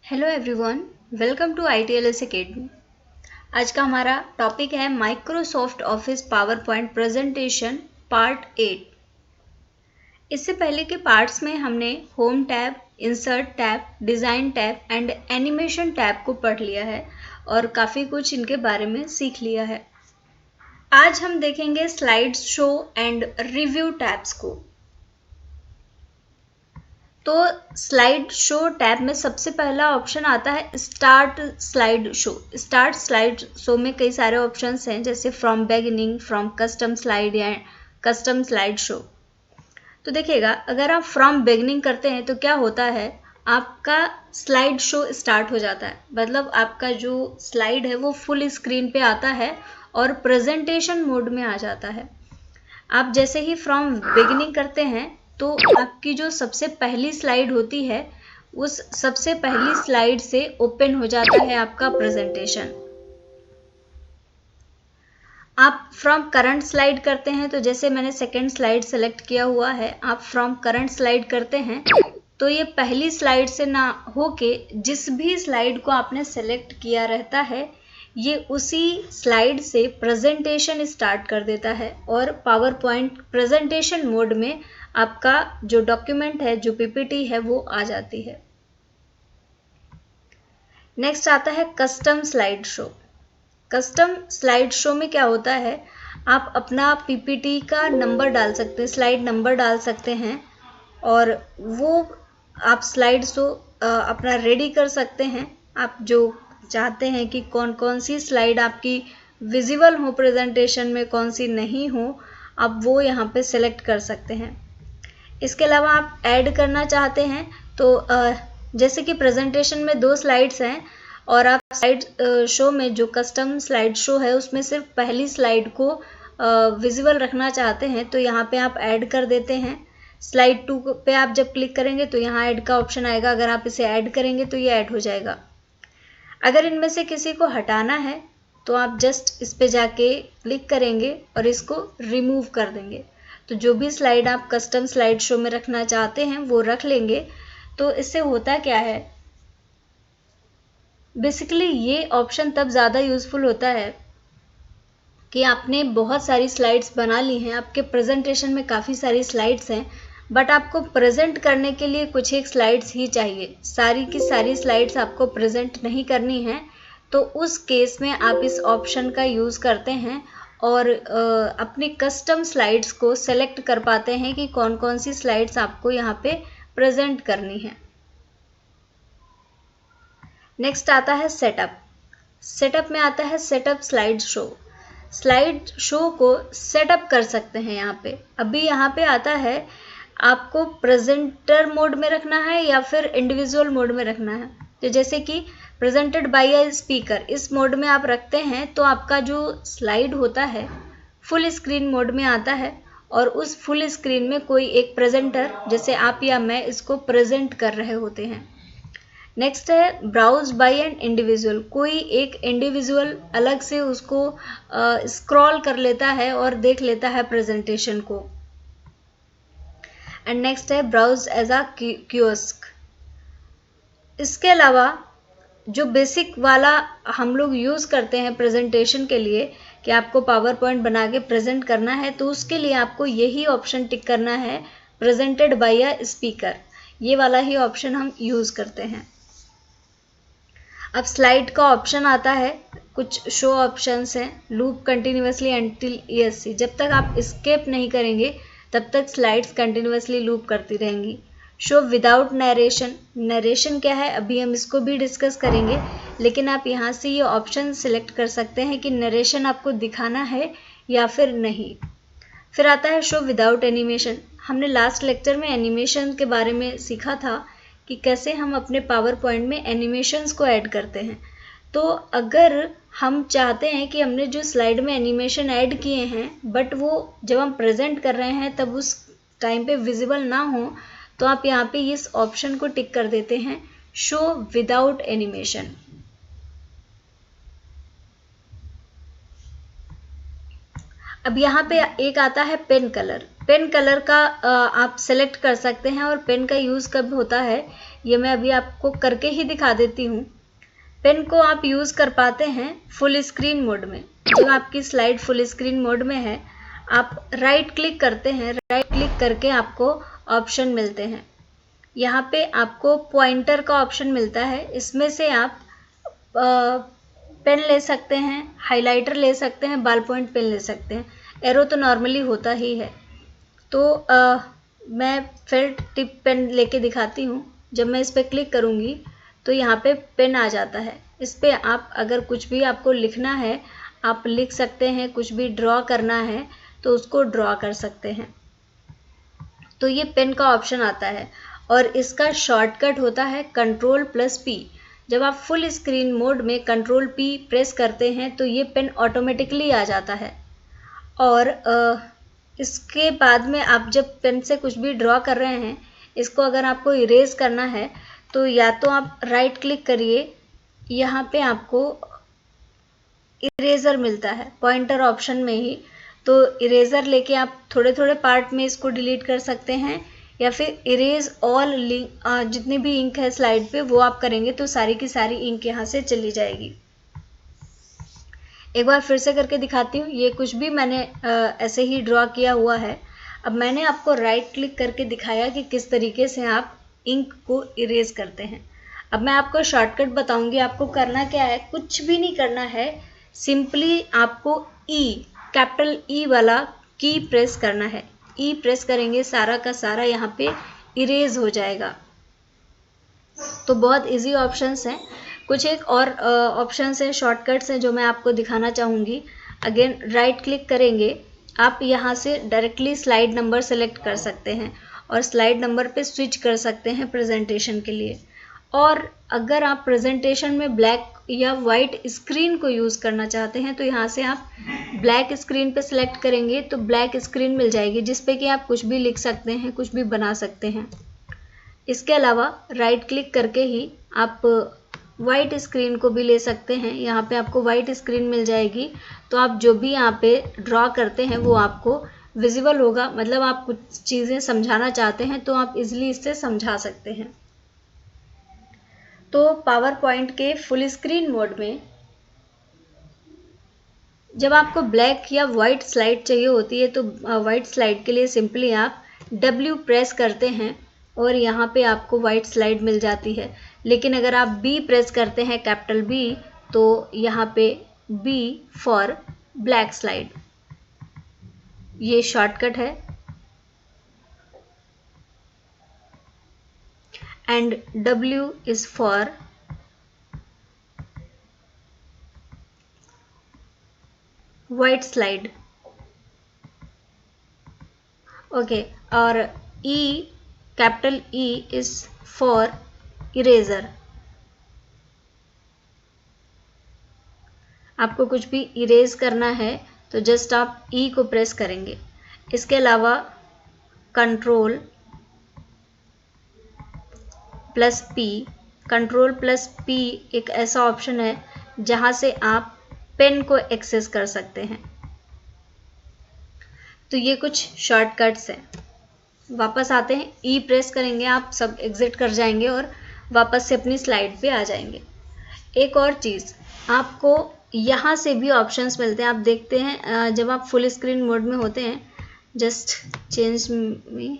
Hello everyone, welcome to ITLS academy. आज का हमारा टॉपिक है Microsoft office PowerPoint presentation part 8। इससे पहले के पार्ट्स में हमने home tab, insert tab, design tab and animation tab को पढ़ लिया है और काफ़ी कुछ इनके बारे में सीख लिया है। आज हम देखेंगे slide show and review tabs को। तो स्लाइड शो टैब में सबसे पहला ऑप्शन आता है start slide show. Start slide show में कई सारे ऑप्शंस हैं, जैसे from beginning, from custom slide या कस्टम स्लाइड शो। तो देखिएगा, अगर आप फ्रॉम बिगिनिंग करते हैं तो क्या होता है, आपका स्लाइड शो स्टार्ट हो जाता है। मतलब आपका जो स्लाइड है वो फुल स्क्रीन पे आता है और प्रेजेंटेशन मोड में आ जाता है। आप जैसे ही फ्रॉम बिगिनिंग करते हैं तो आपकी जो सबसे पहली स्लाइड होती है, उस सबसे पहली स्लाइड से ओपन हो जाता है आपका प्रेजेंटेशन। आप फ्रॉम करंट स्लाइड करते हैं तो जैसे मैंने सेकंड स्लाइड सेलेक्ट किया हुआ है, आप फ्रॉम करंट स्लाइड करते हैं तो ये पहली स्लाइड से ना होके जिस भी स्लाइड को आपने सेलेक्ट किया रहता है, ये उसी स्लाइड से प्रेजेंटेशन स्टार्ट कर देता है और पावर पॉइंट प्रेजेंटेशन मोड में आपका जो डॉक्यूमेंट है, जो पीपीटी है, वो आ जाती है। नेक्स्ट आता है custom slide show. Custom slide show में क्या होता है, आप अपना पीपीटी का नंबर डाल सकते हैं, स्लाइड नंबर डाल सकते हैं और वो आप स्लाइड शो अपना रेडी कर सकते हैं। आप जो चाहते हैं कि कौन कौन सी स्लाइड आपकी विजिबल हो प्रेजेंटेशन में, कौन सी नहीं हो, आप वो यहाँ पे सेलेक्ट कर सकते हैं। इसके अलावा आप ऐड करना चाहते हैं तो जैसे कि प्रेजेंटेशन में 2 स्लाइड्स हैं और आप स्लाइड शो में जो कस्टम स्लाइड शो है उसमें सिर्फ पहली स्लाइड को विजिबल रखना चाहते हैं, तो यहाँ पे आप ऐड कर देते हैं। स्लाइड 2 पे आप जब क्लिक करेंगे तो यहाँ ऐड का ऑप्शन आएगा, अगर आप इसे ऐड करेंगे तो ये ऐड हो जाएगा। अगर इनमें से किसी को हटाना है तो आप जस्ट इस पे जाके क्लिक करेंगे और इसको रिमूव कर देंगे। तो जो भी स्लाइड आप कस्टम स्लाइड शो में रखना चाहते हैं वो रख लेंगे। तो इससे होता क्या है, बेसिकली ये ऑप्शन तब ज़्यादा यूज़फुल होता है कि आपने बहुत सारी स्लाइड्स बना ली हैं, आपके प्रेजेंटेशन में काफ़ी सारी स्लाइड्स हैं, बट आपको प्रेजेंट करने के लिए कुछ एक स्लाइड्स ही चाहिए, सारी की सारी स्लाइड्स आपको प्रेजेंट नहीं करनी है। तो उस केस में आप इस ऑप्शन का यूज़ करते हैं और अपनी कस्टम स्लाइड्स को सेलेक्ट कर पाते हैं कि कौन कौन सी स्लाइड्स आपको यहाँ पे प्रेजेंट करनी है। नेक्स्ट आता है सेटअप। सेटअप में आता है setup slide show. Slide show को सेटअप कर सकते हैं यहाँ पे। अभी यहाँ पे आता है आपको प्रेजेंटर मोड में रखना है या फिर इंडिविजुअल मोड में रखना है। तो जैसे कि प्रेजेंटेड बाय अ स्पीकर, इस मोड में आप रखते हैं तो आपका जो स्लाइड होता है फुल स्क्रीन मोड में आता है और उस फुल स्क्रीन में कोई एक प्रेजेंटर, जैसे आप या मैं, इसको प्रेजेंट कर रहे होते हैं। नेक्स्ट है ब्राउज बाय एन इंडिविजुअल। कोई एक इंडिविजुअल अलग से उसको स्क्रॉल कर लेता है और देख लेता है प्रेजेंटेशन को। एंड नेक्स्ट है ब्राउज एज अ कियोस्क। इसके अलावा जो बेसिक वाला हम लोग यूज़ करते हैं प्रेजेंटेशन के लिए कि आपको पावर पॉइंट बना के प्रेजेंट करना है, तो उसके लिए आपको यही ऑप्शन टिक करना है, प्रेजेंटेड बाय अ स्पीकर। ये वाला ही ऑप्शन हम यूज़ करते हैं। अब स्लाइड का ऑप्शन आता है, कुछ शो ऑप्शंस हैं। लूप कंटिन्यूअसली अंटिल ESC, जब तक आप स्किप नहीं करेंगे तब तक स्लाइड्स कंटिन्यूअसली लूप करती रहेंगी। Show without narration. नरेशन क्या है, अभी हम इसको भी डिस्कस करेंगे, लेकिन आप यहाँ से ये ऑप्शन सिलेक्ट कर सकते हैं कि नरेशन आपको दिखाना है या फिर नहीं। फिर आता है शो विदाउट एनिमेशन। हमने लास्ट लेक्चर में एनिमेशन के बारे में सीखा था कि कैसे हम अपने पावर पॉइंट में एनिमेशंस को ऐड करते हैं। तो अगर हम चाहते हैं कि हमने जो स्लाइड में एनिमेशन ऐड किए हैं बट वो जब हम प्रेजेंट कर रहे हैं तब उस टाइम पे विजिबल ना हो, तो आप यहाँ पे इस ऑप्शन को टिक कर देते हैं, शो विदाउट एनिमेशन। अब यहाँ पे एक आता है पेन कलर। पेन कलर का आप सेलेक्ट कर सकते हैं और पेन का यूज़ कब होता है ये मैं अभी आपको करके ही दिखा देती हूँ। पेन को आप यूज़ कर पाते हैं फुल स्क्रीन मोड में। जब आपकी स्लाइड फुल स्क्रीन मोड में है, आप राइट क्लिक करते हैं, राइट क्लिक करके आपको ऑप्शन मिलते हैं। यहाँ पे आपको पॉइंटर का ऑप्शन मिलता है, इसमें से आप पेन ले सकते हैं, हाइलाइटर ले सकते हैं, बॉल पॉइंट पेन ले सकते हैं। एरो तो नॉर्मली होता ही है। तो मैं फेल्ट टिप पेन लेके दिखाती हूँ। जब मैं इस पर क्लिक करूँगी तो यहाँ पे पेन आ जाता है। इस पर आप अगर कुछ भी आपको लिखना है आप लिख सकते हैं, कुछ भी ड्रॉ करना है तो उसको ड्रॉ कर सकते हैं। तो ये पेन का ऑप्शन आता है और इसका शॉर्टकट होता है Ctrl+P। जब आप फुल स्क्रीन मोड में Ctrl+P प्रेस करते हैं तो ये पेन ऑटोमेटिकली आ जाता है। और इसके बाद में आप जब पेन से कुछ भी ड्रॉ कर रहे हैं, इसको अगर आपको इरेज करना है तो या तो आप राइट क्लिक करिए, यहाँ पे आपको इरेज़र मिलता है पॉइंटर ऑप्शन में ही। तो इरेज़र लेके आप थोड़े थोड़े पार्ट में इसको डिलीट कर सकते हैं, या फिर इरेज ऑल जितनी भी इंक है स्लाइड पे वो आप करेंगे तो सारी की सारी इंक यहाँ से चली जाएगी। एक बार फिर से करके दिखाती हूँ। ये कुछ भी मैंने ऐसे ही ड्रॉ किया हुआ है। अब मैंने आपको राइट क्लिक करके दिखाया कि किस तरीके से आप इंक को इरेज करते हैं। अब मैं आपको शॉर्टकट बताऊंगी। आपको करना क्या है, कुछ भी नहीं करना है, सिंपली आपको कैपिटल ई वाला की प्रेस करना है। ई प्रेस करेंगे, सारा का सारा यहाँ पे इरेज हो जाएगा। तो बहुत इजी ऑप्शंस हैं। कुछ एक और ऑप्शंस हैं, शॉर्टकट्स हैं जो मैं आपको दिखाना चाहूँगी। अगेन राइट क्लिक करेंगे, आप यहाँ से डायरेक्टली स्लाइड नंबर सेलेक्ट कर सकते हैं और स्लाइड नंबर पे स्विच कर सकते हैं प्रेजेंटेशन के लिए। और अगर आप प्रेजेंटेशन में ब्लैक या वाइट स्क्रीन को यूज़ करना चाहते हैं तो यहाँ से आप ब्लैक स्क्रीन पे सिलेक्ट करेंगे तो ब्लैक स्क्रीन मिल जाएगी, जिस पे कि आप कुछ भी लिख सकते हैं, कुछ भी बना सकते हैं। इसके अलावा राइट क्लिक करके ही आप वाइट स्क्रीन को भी ले सकते हैं। यहाँ पे आपको वाइट स्क्रीन मिल जाएगी, तो आप जो भी यहाँ पे ड्रॉ करते हैं वो आपको विजिबल होगा। मतलब आप कुछ चीज़ें समझाना चाहते हैं तो आप इजीली इससे समझा सकते हैं। तो पावर पॉइंट के फुल स्क्रीन मोड में जब आपको ब्लैक या वाइट स्लाइड चाहिए होती है तो वाइट स्लाइड के लिए सिंपली आप W प्रेस करते हैं और यहाँ पे आपको वाइट स्लाइड मिल जाती है। लेकिन अगर आप B प्रेस करते हैं, कैपिटल B, तो यहाँ पे B फॉर ब्लैक स्लाइड, ये शॉर्टकट है। And W is for white slide. Okay, और E, capital E is for eraser. आपको कुछ भी इरेज करना है तो जस्ट आप E को प्रेस करेंगे। इसके अलावा Ctrl+P एक ऐसा ऑप्शन है जहां से आप पेन को एक्सेस कर सकते हैं। तो ये कुछ शॉर्टकट्स हैं। वापस आते हैं, E प्रेस करेंगे, आप सब एग्जिट कर जाएंगे और वापस से अपनी स्लाइड पे आ जाएंगे। एक और चीज़, आपको यहाँ से भी ऑप्शंस मिलते हैं। आप देखते हैं जब आप फुल स्क्रीन मोड में होते हैं, जस्ट चेंज में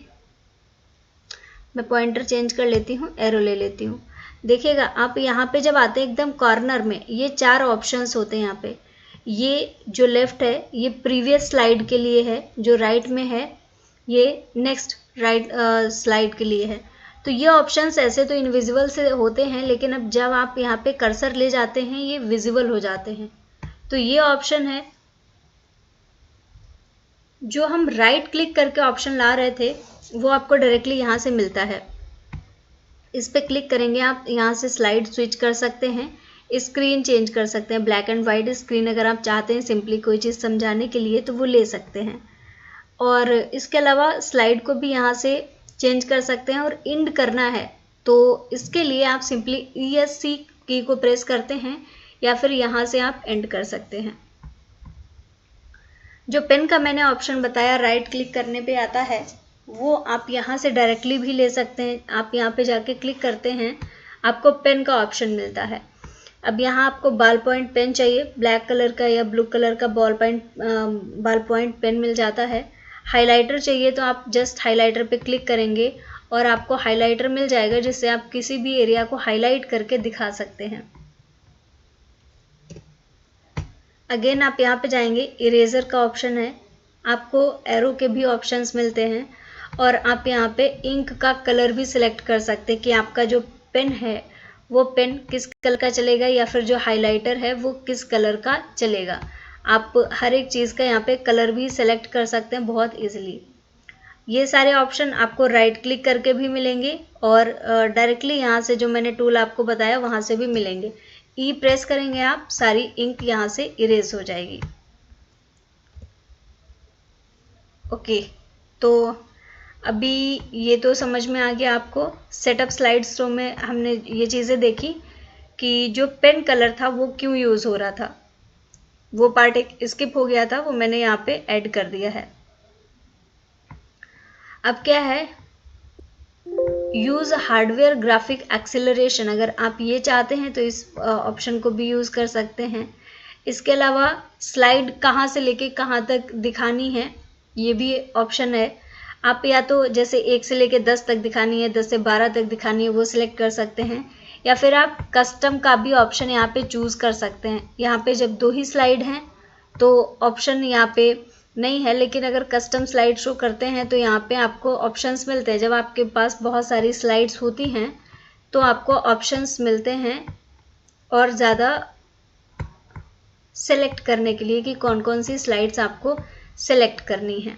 मैं पॉइंटर चेंज कर लेती हूँ, एरो ले लेती हूँ। देखिएगा आप यहाँ पे जब आते हैं एकदम कॉर्नर में, ये 4 ऑप्शंस होते हैं यहाँ पे। ये जो लेफ्ट है ये प्रीवियस स्लाइड के लिए है, जो राइट में है ये नेक्स्ट राइट स्लाइड के लिए है। तो ये ऑप्शंस ऐसे तो इनविजिबल से होते हैं, लेकिन अब जब आप यहाँ पे कर्सर ले जाते हैं ये विजिबल हो जाते हैं। तो ये ऑप्शन है जो हम राइट क्लिक करके ऑप्शन ला रहे थे, वो आपको डायरेक्टली यहाँ से मिलता है। इस पर क्लिक करेंगे, आप यहाँ से स्लाइड स्विच कर सकते हैं, स्क्रीन चेंज कर सकते हैं। ब्लैक एंड वाइट स्क्रीन अगर आप चाहते हैं सिंपली कोई चीज़ समझाने के लिए तो वो ले सकते हैं। और इसके अलावा स्लाइड को भी यहाँ से चेंज कर सकते हैं। और इंड करना है तो इसके लिए आप सिंपली ESC की को प्रेस करते हैं या फिर यहाँ से आप एंड कर सकते हैं। जो पेन का मैंने ऑप्शन बताया राइट क्लिक करने पे आता है, वो आप यहाँ से डायरेक्टली भी ले सकते हैं। आप यहाँ पे जाके क्लिक करते हैं, आपको पेन का ऑप्शन मिलता है। अब यहाँ आपको बॉल पॉइंट पेन चाहिए, ब्लैक कलर का या ब्लू कलर का बॉल पॉइंट पेन मिल जाता है। हाइलाइटर चाहिए तो आप जस्ट हाइलाइटर पे क्लिक करेंगे और आपको हाइलाइटर मिल जाएगा, जिससे आप किसी भी एरिया को हाईलाइट करके दिखा सकते हैं। अगेन आप यहाँ पे जाएंगे, इरेजर का ऑप्शन है, आपको एरो के भी ऑप्शंस मिलते हैं और आप यहाँ पे इंक का कलर भी सिलेक्ट कर सकते हैं कि आपका जो पेन है वो पेन किस कलर का चलेगा या फिर जो हाइलाइटर है वो किस कलर का चलेगा। आप हर एक चीज़ का यहाँ पे कलर भी सिलेक्ट कर सकते हैं बहुत इजीली। ये सारे ऑप्शन आपको राइट क्लिक करके भी मिलेंगे और डायरेक्टली यहाँ से जो मैंने टूल आपको बताया वहाँ से भी मिलेंगे। ई प्रेस करेंगे आप, सारी इंक यहाँ से इरेज हो जाएगी। ओके, तो अभी ये तो समझ में आ गया आपको। सेटअप स्लाइड शो में हमने ये चीज़ें देखी कि जो पेन कलर था वो क्यों यूज़ हो रहा था, वो पार्ट एक स्किप हो गया था, वो मैंने यहाँ पे ऐड कर दिया है। अब क्या है, यूज़ हार्डवेयर ग्राफिक एक्सेलरेशन, अगर आप ये चाहते हैं तो इस ऑप्शन को भी यूज़ कर सकते हैं। इसके अलावा स्लाइड कहाँ से लेके कहाँ तक दिखानी है ये भी ऑप्शन है। आप या तो जैसे 1 से लेके 10 तक दिखानी है, 10 से 12 तक दिखानी है, वो सिलेक्ट कर सकते हैं, या फिर आप कस्टम का भी ऑप्शन यहाँ पे चूज़ कर सकते हैं। यहाँ पे जब 2 ही स्लाइड हैं तो ऑप्शन यहाँ पे नहीं है, लेकिन अगर कस्टम स्लाइड शो करते हैं तो यहाँ पे आपको ऑप्शंस मिलते हैं। जब आपके पास बहुत सारी स्लाइड्स होती हैं तो आपको ऑप्शंस मिलते हैं और ज़्यादा सेलेक्ट करने के लिए कि कौन कौन सी स्लाइड्स आपको सेलेक्ट करनी है।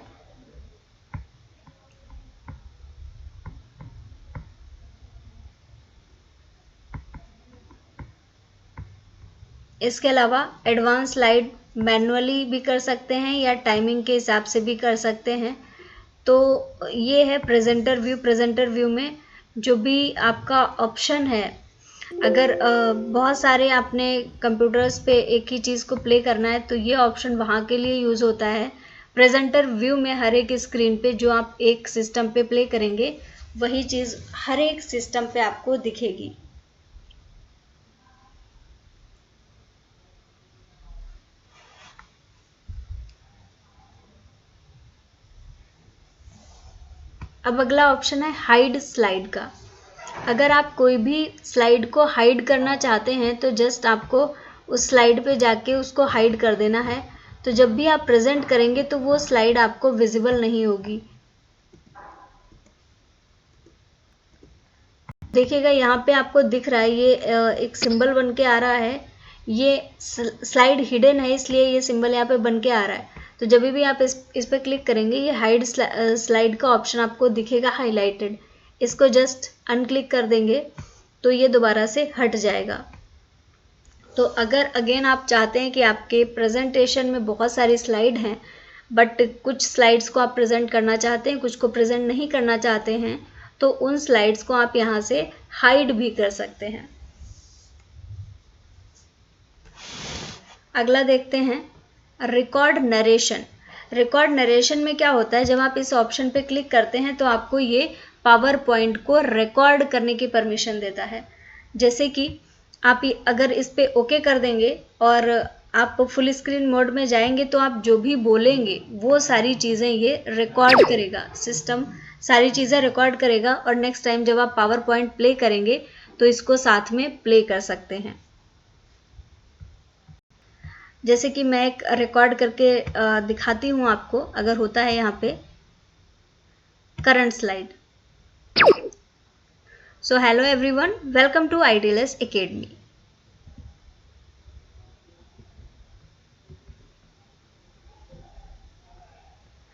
इसके अलावा एडवांस स्लाइड मैनुअली भी कर सकते हैं या टाइमिंग के हिसाब से भी कर सकते हैं। तो ये है प्रेजेंटर व्यू। प्रेजेंटर व्यू में जो भी आपका ऑप्शन है, अगर बहुत सारे आपने कंप्यूटर्स पे एक ही चीज़ को प्ले करना है तो ये ऑप्शन वहाँ के लिए यूज़ होता है। प्रेजेंटर व्यू में हर एक स्क्रीन पे जो आप एक सिस्टम पे प्ले करेंगे वही चीज़ हर एक सिस्टम पे आपको दिखेगी। अब अगला ऑप्शन है हाइड स्लाइड का। अगर आप कोई भी स्लाइड को हाइड करना चाहते हैं तो जस्ट आपको उस स्लाइड पे जाके उसको हाइड कर देना है, तो जब भी आप प्रेजेंट करेंगे तो वो स्लाइड आपको विजिबल नहीं होगी। देखिएगा यहाँ पे आपको दिख रहा है, ये एक सिंबल बन के आ रहा है, ये स्लाइड हिडन है इसलिए ये सिंबल यहाँ पे बन के आ रहा है। तो जब भी आप इस पर क्लिक करेंगे ये हाइड स्लाइड का ऑप्शन आपको दिखेगा हाईलाइटेड। इसको जस्ट अनक्लिक कर देंगे तो ये दोबारा से हट जाएगा। तो अगर अगेन आप चाहते हैं कि आपके प्रेजेंटेशन में बहुत सारी स्लाइड हैं बट कुछ स्लाइड्स को आप प्रेजेंट करना चाहते हैं, कुछ को प्रेजेंट नहीं करना चाहते हैं, तो उन स्लाइड्स को आप यहाँ से हाइड भी कर सकते हैं। अगला देखते हैं रिकॉर्ड नरेशन। रिकॉर्ड नरेशन में क्या होता है, जब आप इस ऑप्शन पे क्लिक करते हैं तो आपको ये पावर पॉइंट को रिकॉर्ड करने की परमिशन देता है। जैसे कि आप अगर इस पे ओके कर देंगे और आप फुल स्क्रीन मोड में जाएंगे तो आप जो भी बोलेंगे वो सारी चीज़ें ये रिकॉर्ड करेगा, सिस्टम सारी चीज़ें रिकॉर्ड करेगा और नेक्स्ट टाइम जब आप पावर पॉइंट प्ले करेंगे तो इसको साथ में प्ले कर सकते हैं। जैसे कि मैं एक रिकॉर्ड करके दिखाती हूँ आपको, अगर होता है यहाँ पे current slide. So hello everyone, welcome to IDLS academy.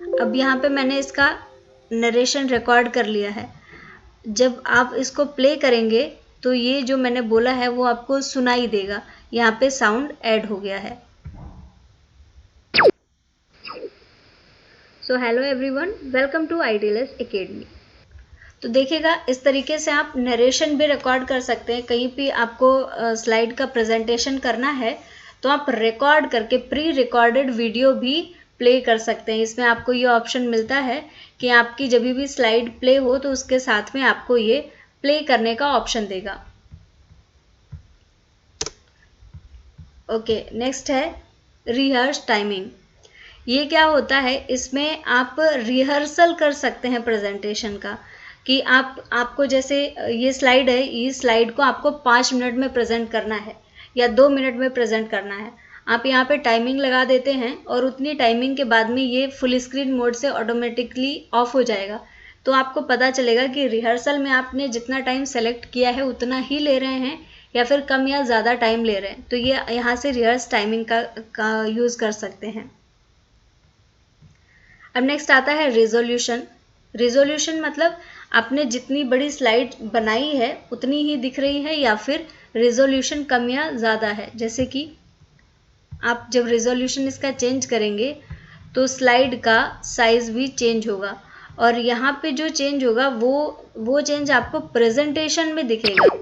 अब यहाँ पे मैंने इसका नरेशन रिकॉर्ड कर लिया है। जब आप इसको प्ले करेंगे तो ये जो मैंने बोला है वो आपको सुनाई देगा, यहाँ पे साउंड ऐड हो गया है। So hello everyone, welcome to IDLS academy. तो देखिएगा इस तरीके से आप नरेशन भी रिकॉर्ड कर सकते हैं। कहीं भी आपको स्लाइड का प्रेजेंटेशन करना है तो आप रिकॉर्ड करके प्री रिकॉर्डेड वीडियो भी प्ले कर सकते हैं। इसमें आपको ये ऑप्शन मिलता है कि आपकी जब भी स्लाइड प्ले हो तो उसके साथ में आपको ये प्ले करने का ऑप्शन देगा। ओके, नेक्स्ट है रिहर्स टाइमिंग। ये क्या होता है, इसमें आप रिहर्सल कर सकते हैं प्रेजेंटेशन का, कि आपको जैसे ये स्लाइड है, इस स्लाइड को आपको 5 मिनट में प्रेजेंट करना है या 2 मिनट में प्रेजेंट करना है। आप यहाँ पे टाइमिंग लगा देते हैं और उतनी टाइमिंग के बाद में ये फुल स्क्रीन मोड से ऑटोमेटिकली ऑफ हो जाएगा। तो आपको पता चलेगा कि रिहर्सल में आपने जितना टाइम सेलेक्ट किया है उतना ही ले रहे हैं या फिर कम या ज़्यादा टाइम ले रहे हैं। तो ये यहाँ से रिहर्स टाइमिंग का यूज़ कर सकते हैं। अब नेक्स्ट आता है रिजोल्यूशन। रिजोल्यूशन मतलब आपने जितनी बड़ी स्लाइड बनाई है उतनी ही दिख रही है या फिर रिजोल्यूशन कम या ज़्यादा है। जैसे कि आप जब रिजोल्यूशन इसका चेंज करेंगे तो स्लाइड का साइज भी चेंज होगा और यहाँ पे जो चेंज होगा वो चेंज आपको प्रेजेंटेशन में दिखेगा।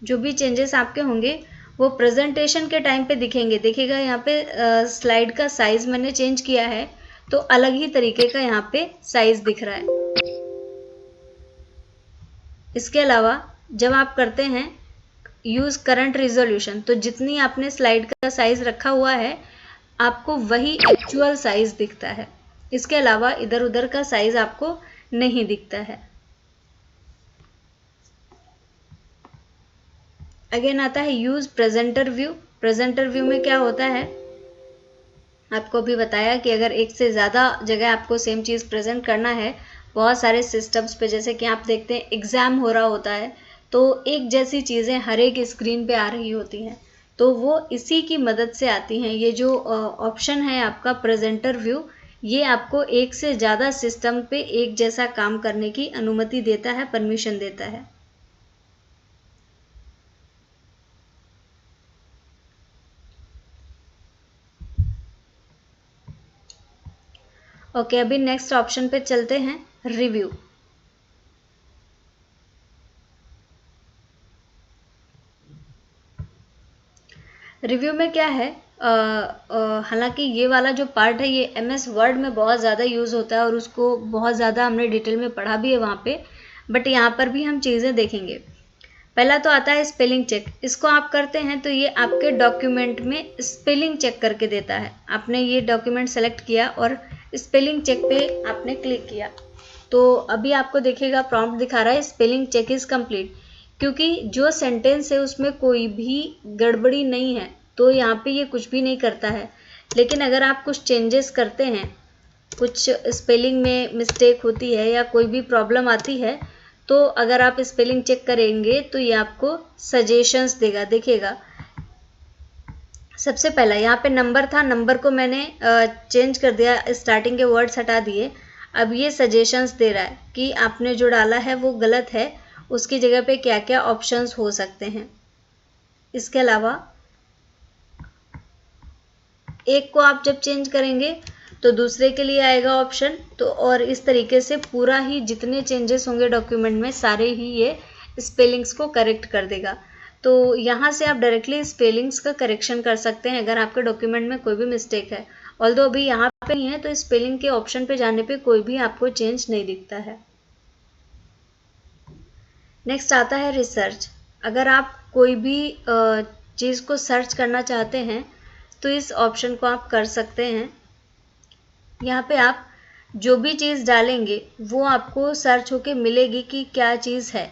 जो भी चेंजेस आपके होंगे वो प्रेजेंटेशन के टाइम पे दिखेंगे। देखिएगा यहाँ पे स्लाइड का साइज मैंने चेंज किया है तो अलग ही तरीके का यहाँ पे साइज दिख रहा है। इसके अलावा जब आप करते हैं यूज करंट रिजोल्यूशन तो जितनी आपने स्लाइड का साइज रखा हुआ है आपको वही एक्चुअल साइज दिखता है। इसके अलावा इधर उधर का साइज आपको नहीं दिखता है। अगेन आता है use presenter view. Presenter view में क्या होता है, आपको भी बताया कि अगर एक से ज़्यादा जगह आपको सेम चीज़ प्रेजेंट करना है, बहुत सारे सिस्टम्स पे, जैसे कि आप देखते हैं एग्ज़ाम हो रहा होता है तो एक जैसी चीज़ें हर एक स्क्रीन पे आ रही होती हैं, तो वो इसी की मदद से आती हैं। ये जो ऑप्शन है आपका प्रेजेंटर व्यू, ये आपको एक से ज़्यादा सिस्टम पे एक जैसा काम करने की अनुमति देता है, परमिशन देता है। ओके, अभी नेक्स्ट ऑप्शन पे चलते हैं, रिव्यू। रिव्यू में क्या है, हालांकि ये वाला जो पार्ट है ये MS वर्ड में बहुत ज़्यादा यूज़ होता है और उसको बहुत ज़्यादा हमने डिटेल में पढ़ा भी है वहाँ पे, बट यहाँ पर भी हम चीज़ें देखेंगे। पहला तो आता है स्पेलिंग चेक। इसको आप करते हैं तो ये आपके डॉक्यूमेंट में स्पेलिंग चेक करके देता है। आपने ये डॉक्यूमेंट सेलेक्ट किया और स्पेलिंग चेक पे आपने क्लिक किया तो अभी आपको देखिएगा प्रॉम्प्ट दिखा रहा है स्पेलिंग चेक इज़ कंप्लीट, क्योंकि जो सेंटेंस है उसमें कोई भी गड़बड़ी नहीं है तो यहाँ पे ये कुछ भी नहीं करता है। लेकिन अगर आप कुछ चेंजेस करते हैं, कुछ स्पेलिंग में मिस्टेक होती है या कोई भी प्रॉब्लम आती है, तो अगर आप स्पेलिंग चेक करेंगे तो ये आपको सजेशंस देगा। देखिएगा सबसे पहला यहाँ पे नंबर था, नंबर को मैंने चेंज कर दिया, स्टार्टिंग के वर्ड्स हटा दिए। अब ये सजेशंस दे रहा है कि आपने जो डाला है वो गलत है, उसकी जगह पे क्या क्या ऑप्शंस हो सकते हैं। इसके अलावा एक को आप जब चेंज करेंगे तो दूसरे के लिए आएगा ऑप्शन, तो और इस तरीके से पूरा ही जितने चेंजेस होंगे डॉक्यूमेंट में सारे ही ये स्पेलिंग्स को करेक्ट कर देगा। तो यहाँ से आप डायरेक्टली स्पेलिंग्स का करेक्शन कर सकते हैं अगर आपके डॉक्यूमेंट में कोई भी मिस्टेक है। ऑल्दो अभी यहाँ पे नहीं है तो स्पेलिंग के ऑप्शन पे जाने पे कोई भी आपको चेंज नहीं दिखता है। नेक्स्ट आता है रिसर्च। अगर आप कोई भी चीज़ को सर्च करना चाहते हैं तो इस ऑप्शन को आप कर सकते हैं। यहाँ पे आप जो भी चीज़ डालेंगे वो आपको सर्च होके मिलेगी कि क्या चीज़ है।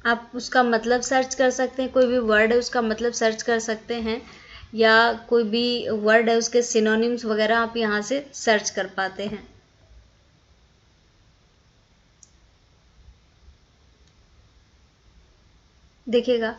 आप उसका मतलब सर्च कर सकते हैं, कोई भी वर्ड है उसका मतलब सर्च कर सकते हैं, या कोई भी वर्ड है उसके सिनोनिम्स वगैरह आप यहाँ से सर्च कर पाते हैं। देखिएगा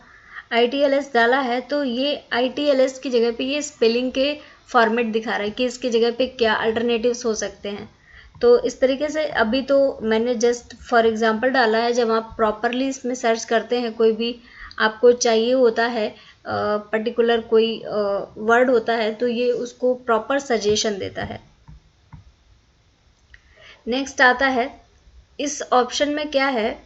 ITLS डाला है तो ये ITLS की जगह पे ये स्पेलिंग के फॉर्मेट दिखा रहा है कि इसकी जगह पे क्या अल्टरनेटिव्स हो सकते हैं। तो इस तरीके से अभी तो मैंने जस्ट फॉर एग्जांपल डाला है। जब आप प्रॉपरली इसमें सर्च करते हैं, कोई भी आपको चाहिए होता है पर्टिकुलर कोई वर्ड होता है तो ये उसको प्रॉपर सजेशन देता है। नेक्स्ट आता है, इस ऑप्शन में क्या है,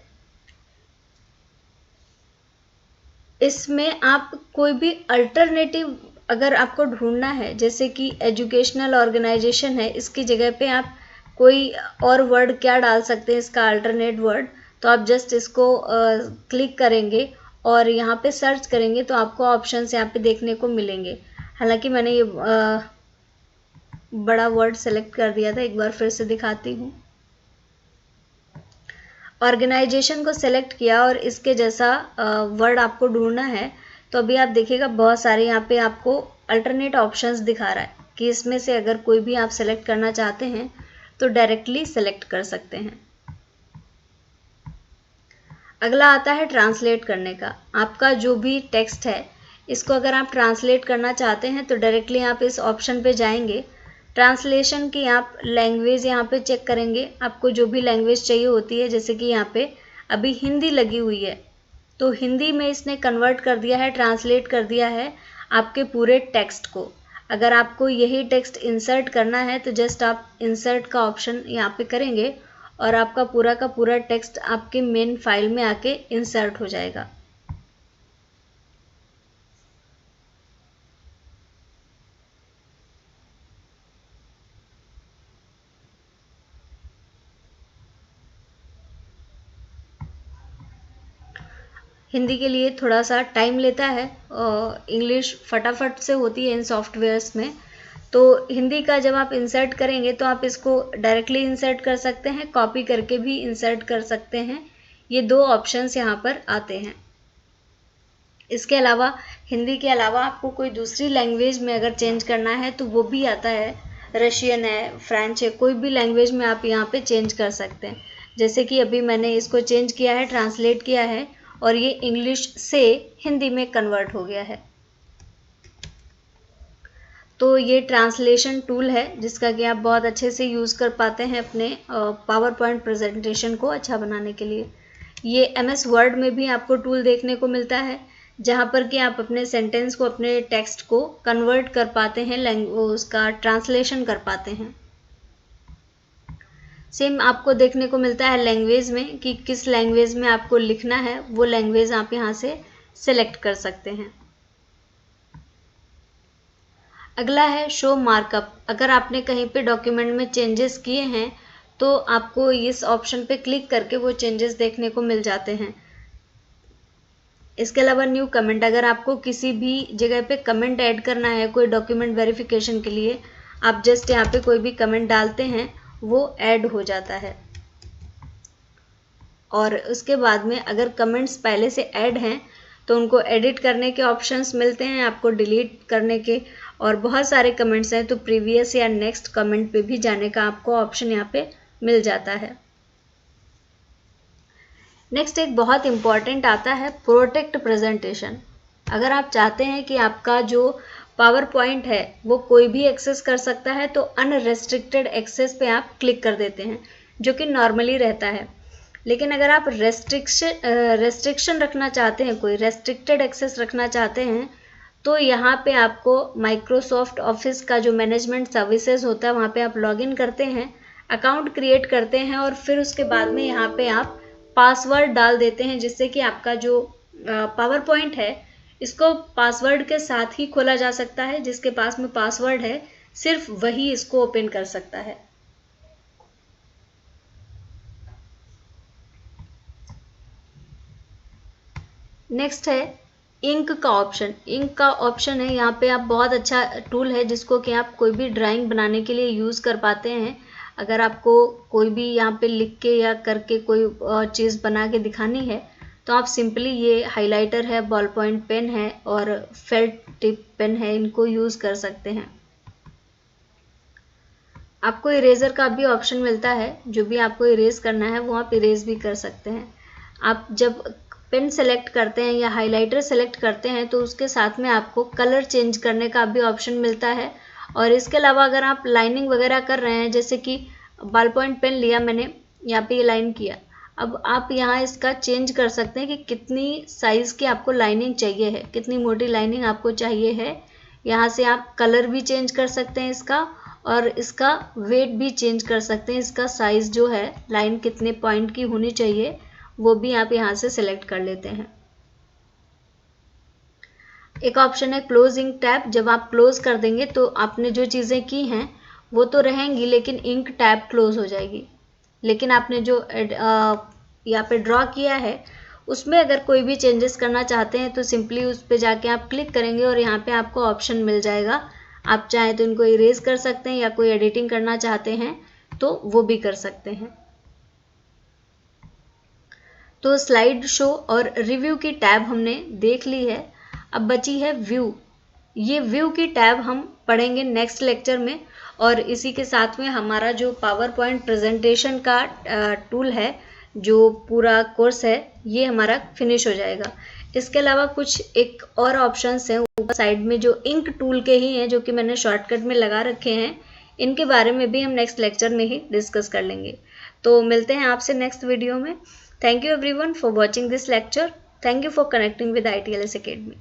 इसमें आप कोई भी अल्टरनेटिव अगर आपको ढूंढना है, जैसे कि एजुकेशनल ऑर्गेनाइजेशन है, इसकी जगह पे आप कोई और वर्ड क्या डाल सकते हैं, इसका अल्टरनेट वर्ड, तो आप जस्ट इसको क्लिक करेंगे और यहाँ पे सर्च करेंगे तो आपको ऑप्शंस यहाँ पे देखने को मिलेंगे। हालांकि मैंने ये बड़ा वर्ड सेलेक्ट कर दिया था, एक बार फिर से दिखाती हूँ। ऑर्गेनाइजेशन को सेलेक्ट किया और इसके जैसा वर्ड आपको ढूंढना है, तो अभी आप देखिएगा बहुत सारे यहाँ पे आपको अल्टरनेट ऑप्शंस दिखा रहा है कि इसमें से अगर कोई भी आप सेलेक्ट करना चाहते हैं तो डायरेक्टली सेलेक्ट कर सकते हैं। अगला आता है ट्रांसलेट करने का। आपका जो भी टेक्स्ट है इसको अगर आप ट्रांसलेट करना चाहते हैं तो डायरेक्टली आप इस ऑप्शन पे जाएंगे। ट्रांसलेशन की आप लैंग्वेज यहाँ पे चेक करेंगे, आपको जो भी लैंग्वेज चाहिए होती है, जैसे कि यहाँ पे अभी हिंदी लगी हुई है तो हिंदी में इसने कन्वर्ट कर दिया है, ट्रांसलेट कर दिया है आपके पूरे टेक्स्ट को। अगर आपको यही टेक्स्ट इंसर्ट करना है तो जस्ट आप इंसर्ट का ऑप्शन यहाँ पे करेंगे और आपका पूरा का पूरा टेक्स्ट आपके मेन फाइल में आके इंसर्ट हो जाएगा। हिंदी के लिए थोड़ा सा टाइम लेता है, इंग्लिश फटाफट से होती है इन सॉफ्टवेयर्स में। तो हिंदी का जब आप इंसर्ट करेंगे तो आप इसको डायरेक्टली इंसर्ट कर सकते हैं, कॉपी करके भी इंसर्ट कर सकते हैं। ये दो ऑप्शंस यहाँ पर आते हैं। इसके अलावा हिंदी के अलावा आपको कोई दूसरी लैंग्वेज में अगर चेंज करना है तो वो भी आता है, रशियन है, फ्रेंच है, कोई भी लैंग्वेज में आप यहाँ पे चेंज कर सकते हैं। जैसे कि अभी मैंने इसको चेंज किया है, ट्रांसलेट किया है और ये इंग्लिश से हिंदी में कन्वर्ट हो गया है। तो ये ट्रांसलेशन टूल है जिसका कि आप बहुत अच्छे से यूज़ कर पाते हैं अपने पावर पॉइंट प्रेजेंटेशन को अच्छा बनाने के लिए। ये MS वर्ड में भी आपको टूल देखने को मिलता है जहाँ पर कि आप अपने सेंटेंस को, अपने टेक्स्ट को कन्वर्ट कर पाते हैं, उसका ट्रांसलेशन कर पाते हैं। सेम आपको देखने को मिलता है लैंग्वेज में कि किस लैंग्वेज में आपको लिखना है, वो लैंग्वेज आप यहाँ से सेलेक्ट कर सकते हैं। अगला है शो मार्कअप। अगर आपने कहीं पे डॉक्यूमेंट में चेंजेस किए हैं तो आपको इस ऑप्शन पे क्लिक करके वो चेंजेस देखने को मिल जाते हैं। इसके अलावा न्यू कमेंट, अगर आपको किसी भी जगह पे कमेंट ऐड करना है कोई डॉक्यूमेंट वेरिफिकेशन के लिए, आप जस्ट यहाँ पे कोई भी कमेंट डालते हैं वो ऐड हो जाता है। और उसके बाद में अगर कमेंट्स पहले से ऐड हैं तो उनको एडिट करने के ऑप्शंस मिलते हैं आपको, डिलीट करने के, और बहुत सारे कमेंट्स हैं तो प्रीवियस या नेक्स्ट कमेंट पे भी जाने का आपको ऑप्शन यहाँ पे मिल जाता है। नेक्स्ट एक बहुत इम्पॉर्टेंट आता है प्रोटेक्ट प्रेजेंटेशन। अगर आप चाहते हैं कि आपका जो पावर पॉइंट है वो कोई भी एक्सेस कर सकता है तो अनरेस्ट्रिक्टेड एक्सेस पे आप क्लिक कर देते हैं, जो कि नॉर्मली रहता है। लेकिन अगर आप रेस्ट्रिक्शन रखना चाहते हैं, कोई रेस्ट्रिक्टेड एक्सेस रखना चाहते हैं, तो यहाँ पे आपको माइक्रोसॉफ्ट ऑफिस का जो मैनेजमेंट सर्विसेज होता है वहाँ पे आप लॉगिन करते हैं, अकाउंट क्रिएट करते हैं और फिर उसके बाद में यहाँ पे आप पासवर्ड डाल देते हैं, जिससे कि आपका जो पावर पॉइंट है इसको पासवर्ड के साथ ही खोला जा सकता है। जिसके पास में पासवर्ड है सिर्फ वही इसको ओपन कर सकता है। नेक्स्ट है इंक का ऑप्शन। इंक का ऑप्शन है यहाँ पे, आप बहुत अच्छा टूल है जिसको कि आप कोई भी ड्राइंग बनाने के लिए यूज़ कर पाते हैं। अगर आपको कोई भी यहाँ पे लिख के या करके कोई चीज़ बना के दिखानी है तो आप सिंपली ये हाइलाइटर है, बॉल पॉइंट पेन है और फेल्ट टिप पेन है, इनको यूज़ कर सकते हैं। आपको इरेजर का भी ऑप्शन मिलता है, जो भी आपको इरेज करना है वो आप इरेज भी कर सकते हैं। आप जब पेन सेलेक्ट करते हैं या हाइलाइटर सेलेक्ट करते हैं तो उसके साथ में आपको कलर चेंज करने का भी ऑप्शन मिलता है। और इसके अलावा अगर आप लाइनिंग वगैरह कर रहे हैं, जैसे कि बॉल पॉइंट पेन लिया मैंने, यहाँ पे ये लाइन किया, अब आप यहाँ इसका चेंज कर सकते हैं कि कितनी साइज़ की आपको लाइनिंग चाहिए है, कितनी मोटी लाइनिंग आपको चाहिए है। यहाँ से आप कलर भी चेंज कर सकते हैं इसका, और इसका वेट भी चेंज कर सकते हैं। इसका साइज़ जो है, लाइन कितने पॉइंट की होनी चाहिए वो भी आप यहाँ से सिलेक्ट कर लेते हैं। एक ऑप्शन है क्लोज इंक टैब। जब आप क्लोज कर देंगे तो आपने जो चीज़ें की हैं वो तो रहेंगी, लेकिन इंक टैब क्लोज हो जाएगी। लेकिन आपने जो यहाँ पे ड्रॉ किया है उसमें अगर कोई भी चेंजेस करना चाहते हैं तो सिंपली उस पर जाके आप क्लिक करेंगे और यहाँ पे आपको ऑप्शन मिल जाएगा। आप चाहें तो इनको इरेज कर सकते हैं या कोई एडिटिंग करना चाहते हैं तो वो भी कर सकते हैं। तो स्लाइड शो और रिव्यू की टैब हमने देख ली है। अब बची है व्यू। ये व्यू की टैब हम पढ़ेंगे नेक्स्ट लेक्चर में, और इसी के साथ में हमारा जो पावर पॉइंट प्रेजेंटेशन का टूल है, जो पूरा कोर्स है, ये हमारा फिनिश हो जाएगा। इसके अलावा कुछ एक और ऑप्शंस हैं ऊपर साइड में जो इंक टूल के ही हैं, जो कि मैंने शॉर्टकट में लगा रखे हैं। इनके बारे में भी हम नेक्स्ट लेक्चर में ही डिस्कस कर लेंगे। तो मिलते हैं आपसे नेक्स्ट वीडियो में। Thank you everyone for watching this lecture. Thank you for connecting with ITLS Academy.